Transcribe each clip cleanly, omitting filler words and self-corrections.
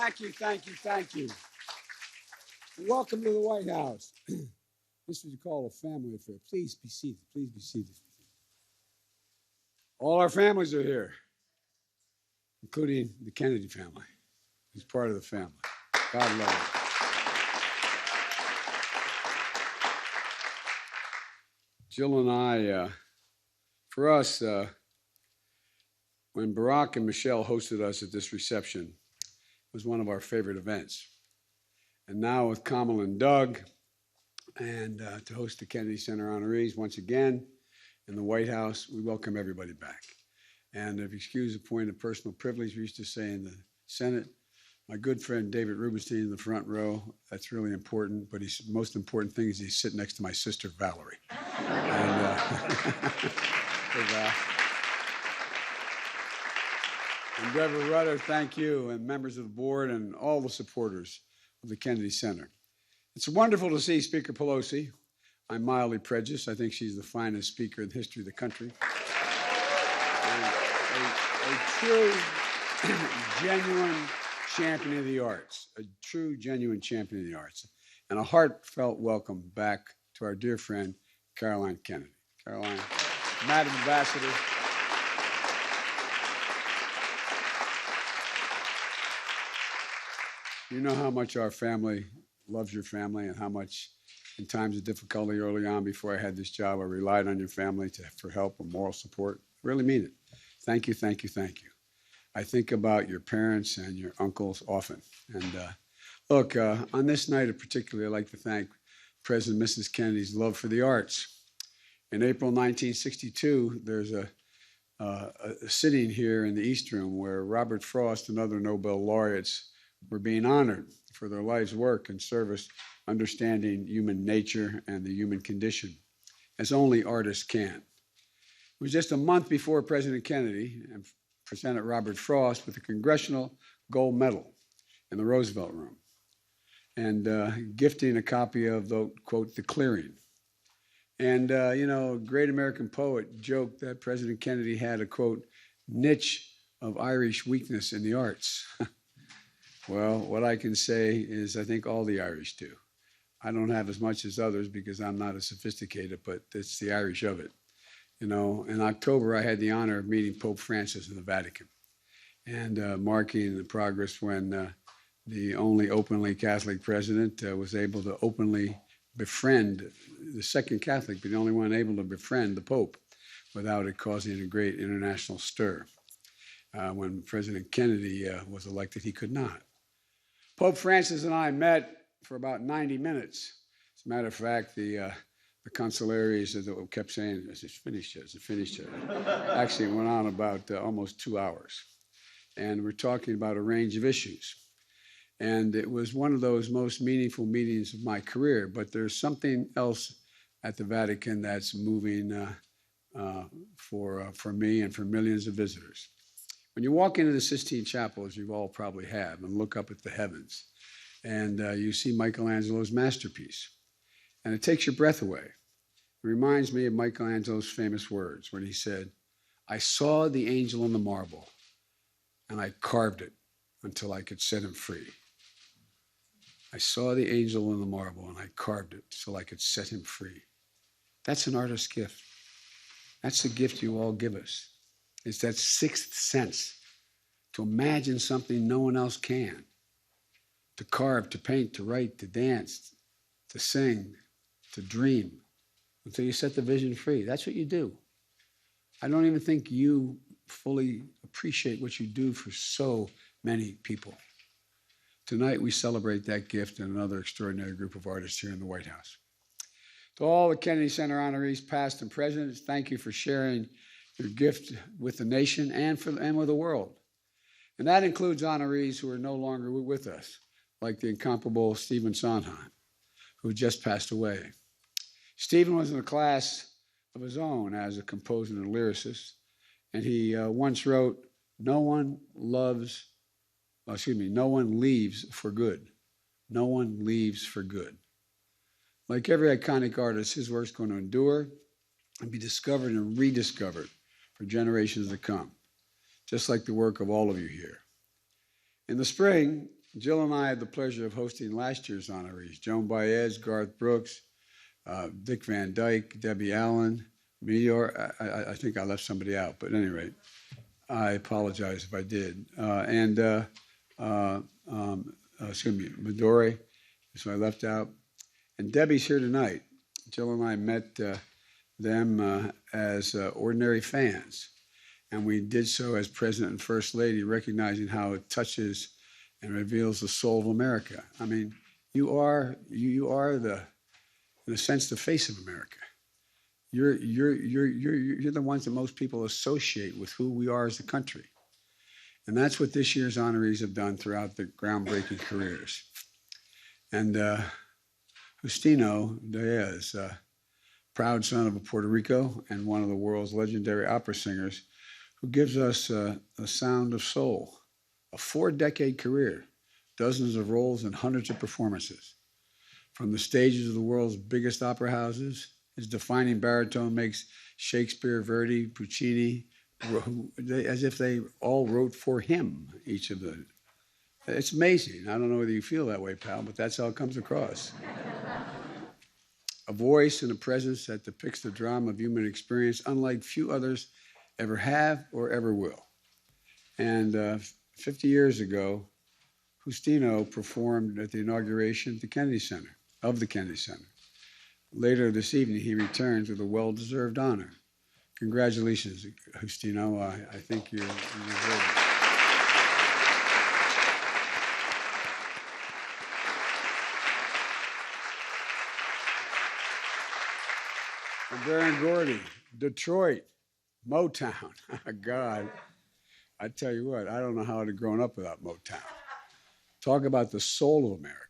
Thank you, thank you, thank you. Welcome to the White House. This is what you call a family affair. Please be seated. Please be seated. All our families are here, including the Kennedy family. He's part of the family. God love him. Jill and I, for us, when Barack and Michelle hosted us at this reception, it was one of our favorite events. And now with Kamala and Doug, and to host the Kennedy Center honorees once again in the White House, we welcome everybody back. And if you excuse a point of personal privilege, we used to say in the Senate, my good friend David Rubenstein in the front row, that's really important, but the most important thing is he's sitting next to my sister, Valerie. And, and Deborah Rutter, thank you, and members of the board and all the supporters of the Kennedy Center. It's wonderful to see Speaker Pelosi. I'm mildly prejudiced. I think she's the finest speaker in the history of the country. A true, genuine champion of the arts, a true, genuine champion of the arts, and a heartfelt welcome back to our dear friend, Caroline Kennedy. Caroline, Madam Ambassador. You know how much our family loves your family and how much in times of difficulty early on before I had this job, I relied on your family for help and moral support. I really mean it. Thank you, thank you, thank you. I think about your parents and your uncles often. And look, on this night in particular, I'd like to thank President and Mrs. Kennedy's love for the arts. In April 1962, there's a sitting here in the East Room where Robert Frost and other Nobel laureates were being honored for their life's work and service, understanding human nature and the human condition, as only artists can. It was just a month before President Kennedy presented Robert Frost with a Congressional Gold Medal in the Roosevelt Room and gifting a copy of the, quote, The Clearing. And, you know, a great American poet joked that President Kennedy had a, quote, niche of Irish weakness in the arts. Well, what I can say is I think all the Irish do. I don't have as much as others because I'm not as sophisticated, but it's the Irish of it. You know, in October, I had the honor of meeting Pope Francis in the Vatican and marking the progress when the only openly Catholic president was able to openly befriend the second Catholic, but the only one able to befriend the Pope without it causing a great international stir. When President Kennedy was elected, he could not. Pope Francis and I met for about 90 minutes. As a matter of fact, the consularies kept saying, is it finished yet? Is it finished yet? Actually, it went on about almost 2 hours. And we're talking about a range of issues. And it was one of those most meaningful meetings of my career, but there's something else at the Vatican that's moving for me and for millions of visitors. When you walk into the Sistine Chapel, as you all probably have, and look up at the heavens, and you see Michelangelo's masterpiece, and it takes your breath away. It reminds me of Michelangelo's famous words when he said, I saw the angel in the marble, and I carved it until I could set him free. I saw the angel in the marble, and I carved it so I could set him free. That's an artist's gift. That's the gift you all give us. It's that sixth sense to imagine something no one else can, to carve, to paint, to write, to dance, to sing, to dream, until you set the vision free. That's what you do. I don't even think you fully appreciate what you do for so many people. Tonight, we celebrate that gift and another extraordinary group of artists here in the White House. To all the Kennedy Center honorees, past and present, thank you for sharing your gift with the nation and with the world. And that includes honorees who are no longer with us, like the incomparable Stephen Sondheim, who just passed away. Stephen was in a class of his own as a composer and lyricist, and he once wrote, no one leaves for good. No one leaves for good. Like every iconic artist, his work's going to endure and be discovered and rediscovered for generations to come, just like the work of all of you here. In the spring, Jill and I had the pleasure of hosting last year's honorees: Joan Baez, Garth Brooks, Dick Van Dyke, Debbie Allen, Meteor. I think I left somebody out, but at any rate, I apologize if I did. Excuse me, Midori, so I left out. And Debbie's here tonight. Jill and I met them as ordinary fans, and we did so as President and First Lady, recognizing how it touches and reveals the soul of America. I mean, you are the, in a sense, the face of America. You're the ones that most people associate with who we are as a country. And that's what this year's honorees have done throughout their groundbreaking careers. And Justino Diaz, proud son of Puerto Rico and one of the world's legendary opera singers, who gives us a sound of soul, a 4-decade career, dozens of roles and hundreds of performances. From the stages of the world's biggest opera houses, his defining baritone makes Shakespeare, Verdi, Puccini, as if they all wrote for him, each of the. It's amazing. I don't know whether you feel that way, pal, but that's how it comes across. A voice and a presence that depicts the drama of human experience unlike few others ever have or ever will. And 50 years ago, Justino performed at the inauguration of the Kennedy Center. Later this evening, he returns with a well-deserved honor. Congratulations, Justino. I think you're deserve it. And Baron Gordy, Detroit, Motown. God, I tell you what, I don't know how I'd have grown up without Motown. Talk about the soul of America.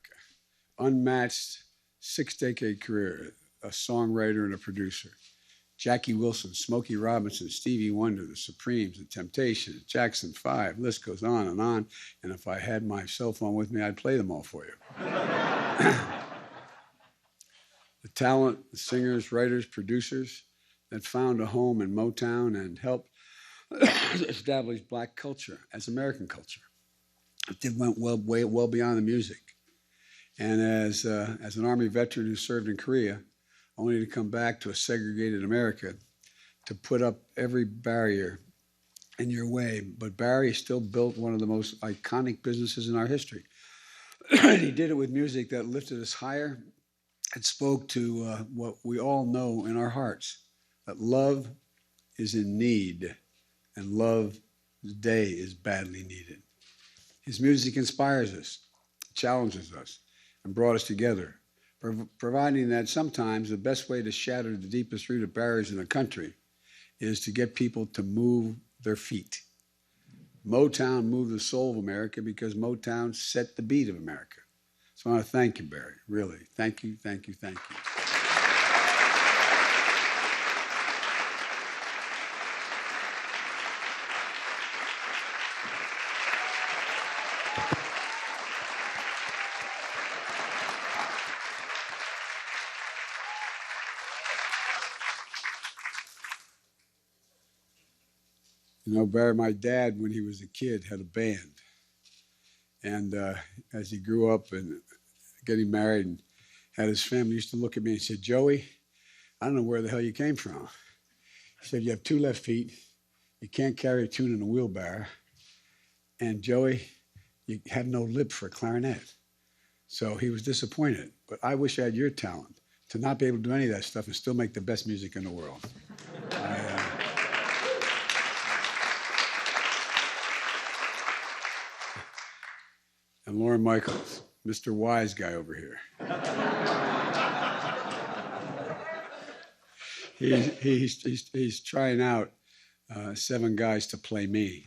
Unmatched 6-decade career, a songwriter and a producer. Jackie Wilson, Smokey Robinson, Stevie Wonder, The Supremes, The Temptations, Jackson 5, list goes on. And if I had my cell phone with me, I'd play them all for you. The talent, the singers, writers, producers that found a home in Motown and helped establish Black culture as American culture. It went well beyond the music. And as an Army veteran who served in Korea, only to come back to a segregated America, to put up every barrier in your way. But Barry still built one of the most iconic businesses in our history. He did it with music that lifted us higher. It spoke to what we all know in our hearts, that love is in need, and love today is badly needed. His music inspires us, challenges us, and brought us together, providing that sometimes the best way to shatter the deepest rooted barriers in the country is to get people to move their feet. Motown moved the soul of America because Motown set the beat of America. So I want to thank you, Barry, really. Thank you, thank you, thank you. You know, Barry, my dad, when he was a kid, had a band. And as he grew up and getting married and had his family, used to look at me and said, Joey, I don't know where the hell you came from. He said, you have 2 left feet. You can't carry a tune in a wheelbarrow. And Joey, you have no lip for a clarinet. So he was disappointed. But I wish I had your talent to not be able to do any of that stuff and still make the best music in the world. And Lauren Michaels, Mr. Wise Guy over here. He's trying out 7 guys to play me.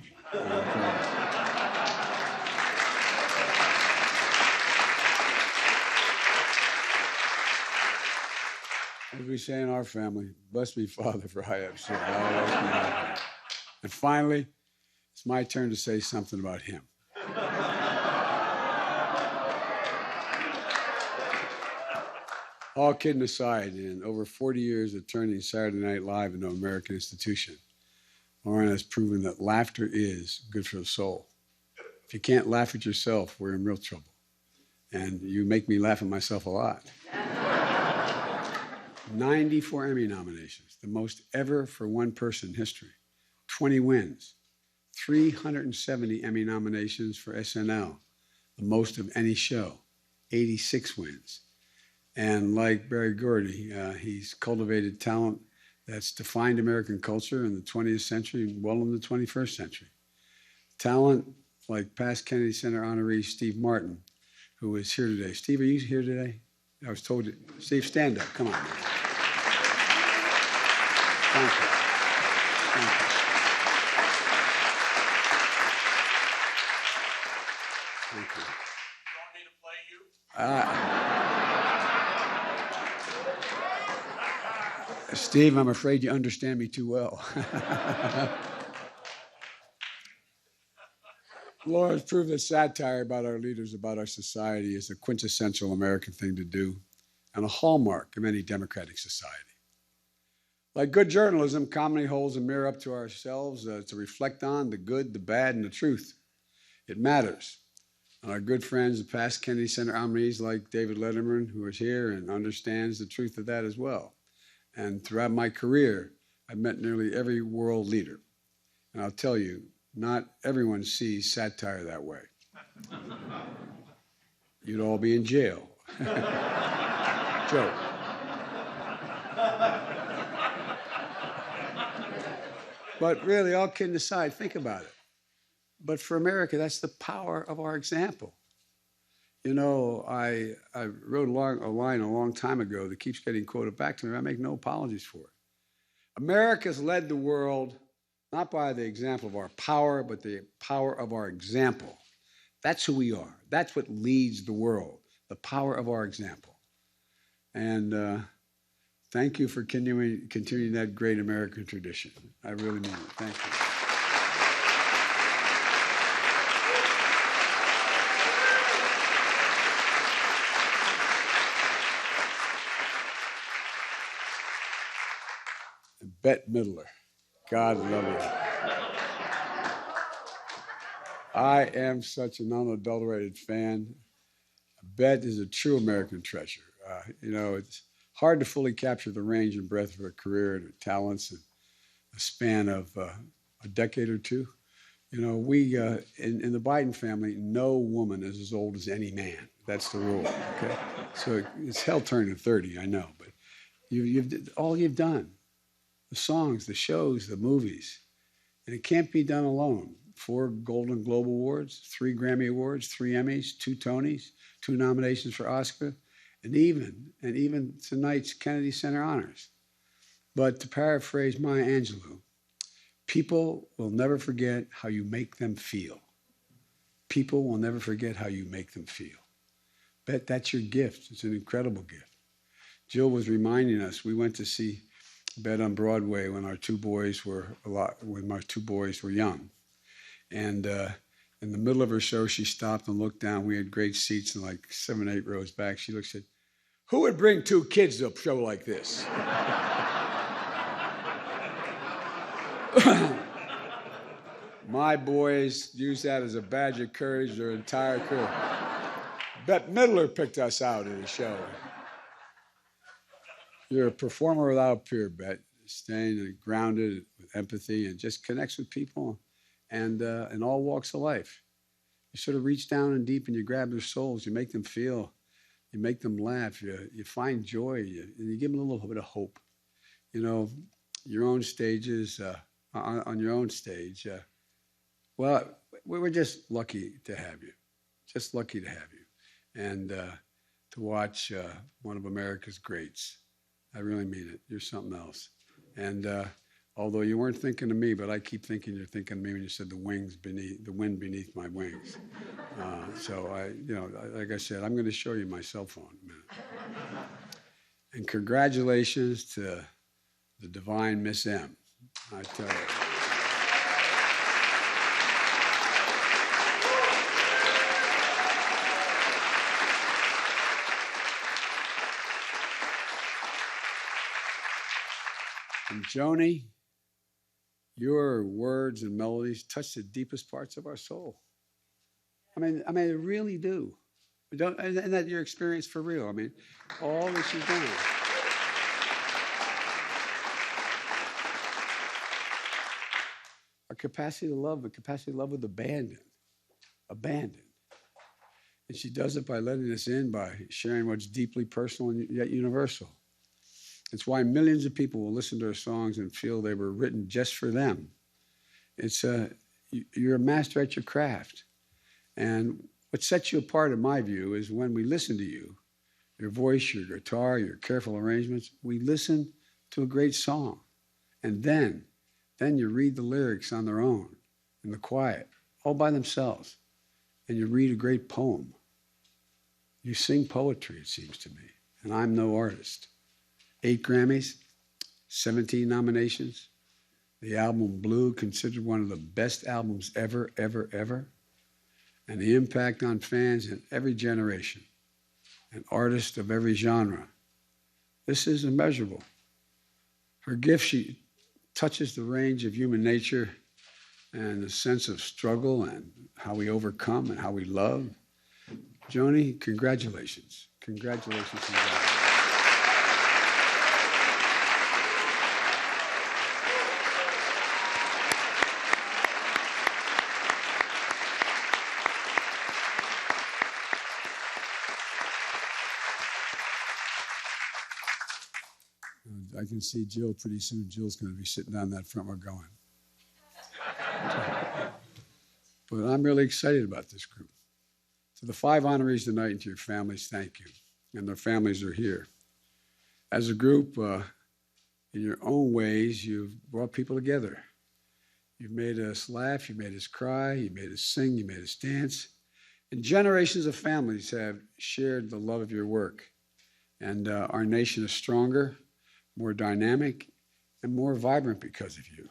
As we say in our family, bless me, Father, for I have sinned. And finally, it's my turn to say something about him. All kidding aside, in over 40 years of turning Saturday Night Live into an American institution, Lauren has proven that laughter is good for the soul. If you can't laugh at yourself, we're in real trouble. And you make me laugh at myself a lot. 94 Emmy nominations, the most ever for one person in history. 20 wins, 370 Emmy nominations for SNL, the most of any show. 86 wins. And like Barry Gordy, he's cultivated talent that's defined American culture in the 20th century and well in the 21st century. Talent like past Kennedy Center honoree Steve Martin, who is here today. Steve, are you here today? I was told, Steve, stand up. Come on, man. Thank you. Thank you. Thank you. You want me to play you? Steve, I'm afraid you understand me too well. Laura has proved that satire about our leaders, about our society, is a quintessential American thing to do and a hallmark of any democratic society. Like good journalism, comedy holds a mirror up to ourselves to reflect on the good, the bad, and the truth. It matters. And our good friends, the past Kennedy Center honorees like David Letterman, who is here and understands the truth of that as well. And throughout my career, I've met nearly every world leader. And I'll tell you, not everyone sees satire that way. You'd all be in jail. Joke. But really, all kidding aside, think about it. But for America, that's the power of our example. You know, I wrote a line a long time ago that keeps getting quoted back to me. I make no apologies for it. America's led the world not by the example of our power, but the power of our example. That's who we are. That's what leads the world, the power of our example. And thank you for continuing that great American tradition. I really mean it. Thank you. Bette Midler, God love you. I am such an unadulterated fan. Bette is a true American treasure. You know, it's hard to fully capture the range and breadth of her career and her talents in a span of a decade or two. You know, we, in the Biden family, no woman is as old as any man. That's the rule, okay? So it's hell turning 30, I know, but all you've done, the songs, the shows, the movies, and it can't be done alone. 4 Golden Globe Awards, 3 Grammy Awards, 3 Emmys, 2 Tonys, 2 nominations for Oscar, and even tonight's Kennedy Center honors. But to paraphrase Maya Angelou, people will never forget how you make them feel. People will never forget how you make them feel. Bet that's your gift. It's an incredible gift. Jill was reminding us, we went to see Bette on Broadway when our 2 boys were young. And in the middle of her show, she stopped and looked down. We had great seats in like 7, 8 rows back. She looked and said, "Who would bring 2 kids to a show like this?" My boys used that as a badge of courage their entire career. Bette Midler picked us out at a show. You're a performer without peer, Bette, staying grounded with empathy and just connects with people and in all walks of life. You sort of reach down and deep and you grab their souls. You make them feel. You make them laugh. You find joy. And you give them a little bit of hope. You know, your own stages, on your own stage. Well, we were just lucky to have you. Just lucky to have you. And to watch one of America's greats. I really mean it. You're something else. And although you weren't thinking of me, but I keep thinking you're thinking of me when you said the wind beneath my wings. So like I said, I'm going to show you my cell phone in a minute. And congratulations to the divine Miss M. I tell you. And Joni, your words and melodies touch the deepest parts of our soul. I really do. Don't, and that your experience for real. I mean, all that she's done. A capacity to love, a capacity to love with abandon. Abandon. And she does it by letting us in, by sharing what's deeply personal and yet universal. It's why millions of people will listen to her songs and feel they were written just for them. You're a master at your craft. And what sets you apart, in my view, is when we listen to you, your voice, your guitar, your careful arrangements, we listen to a great song. And then you read the lyrics on their own, in the quiet, all by themselves. And you read a great poem. You sing poetry, it seems to me. And I'm no artist. 8 Grammys, 17 nominations. The album Blue, considered one of the best albums ever, ever, ever. And the impact on fans in every generation and artists of every genre. This is immeasurable. Her gift, she touches the range of human nature and the sense of struggle and how we overcome and how we love. Joni, congratulations. Congratulations. Congratulations. I can see Jill pretty soon. Jill's going to be sitting down that front row going. But I'm really excited about this group. To the 5 honorees tonight and to your families, thank you. And their families are here. As a group, in your own ways, you've brought people together. You've made us laugh, you made us cry, you made us sing, you made us dance. And generations of families have shared the love of your work. And our nation is stronger, more dynamic, and more vibrant because of you.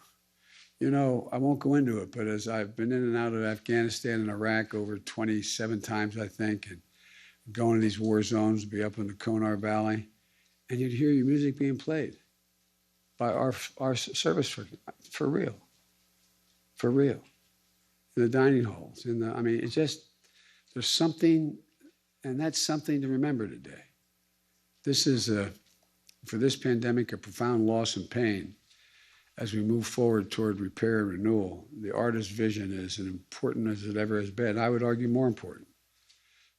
You know, I won't go into it, but as I've been in and out of Afghanistan and Iraq over 27 times, I think, and going to these war zones, be up in the Konar Valley, and you'd hear your music being played by our service for real. For real. In the dining halls. It's just, there's something, and that's something to remember today. This is, for this pandemic, a profound loss and pain. As we move forward toward repair and renewal, the artist's vision is as important as it ever has been. I would argue more important.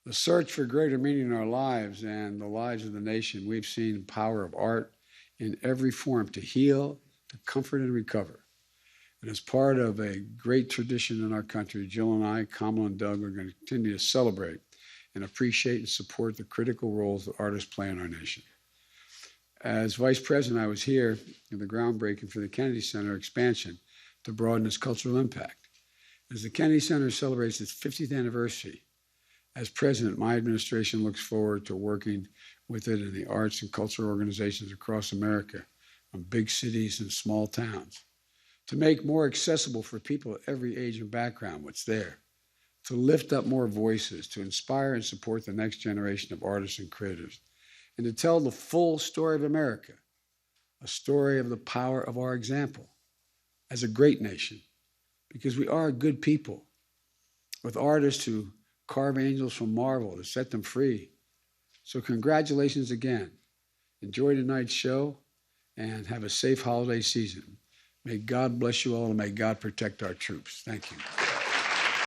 The search for greater meaning in our lives and the lives of the nation, we've seen the power of art in every form to heal, to comfort, and recover. And as part of a great tradition in our country, Jill and I, Kamala and Doug, are going to continue to celebrate and appreciate and support the critical roles that artists play in our nation. As Vice President, I was here in the groundbreaking for the Kennedy Center expansion to broaden its cultural impact. As the Kennedy Center celebrates its 50th anniversary, as President, my administration looks forward to working with it in the arts and cultural organizations across America, from big cities and small towns, to make more accessible for people of every age and background what's there, to lift up more voices, to inspire and support the next generation of artists and creators, and to tell the full story of America, a story of the power of our example as a great nation, because we are a good people with artists who carve angels from marble to set them free. So congratulations again. Enjoy tonight's show and have a safe holiday season. May God bless you all and may God protect our troops. Thank you.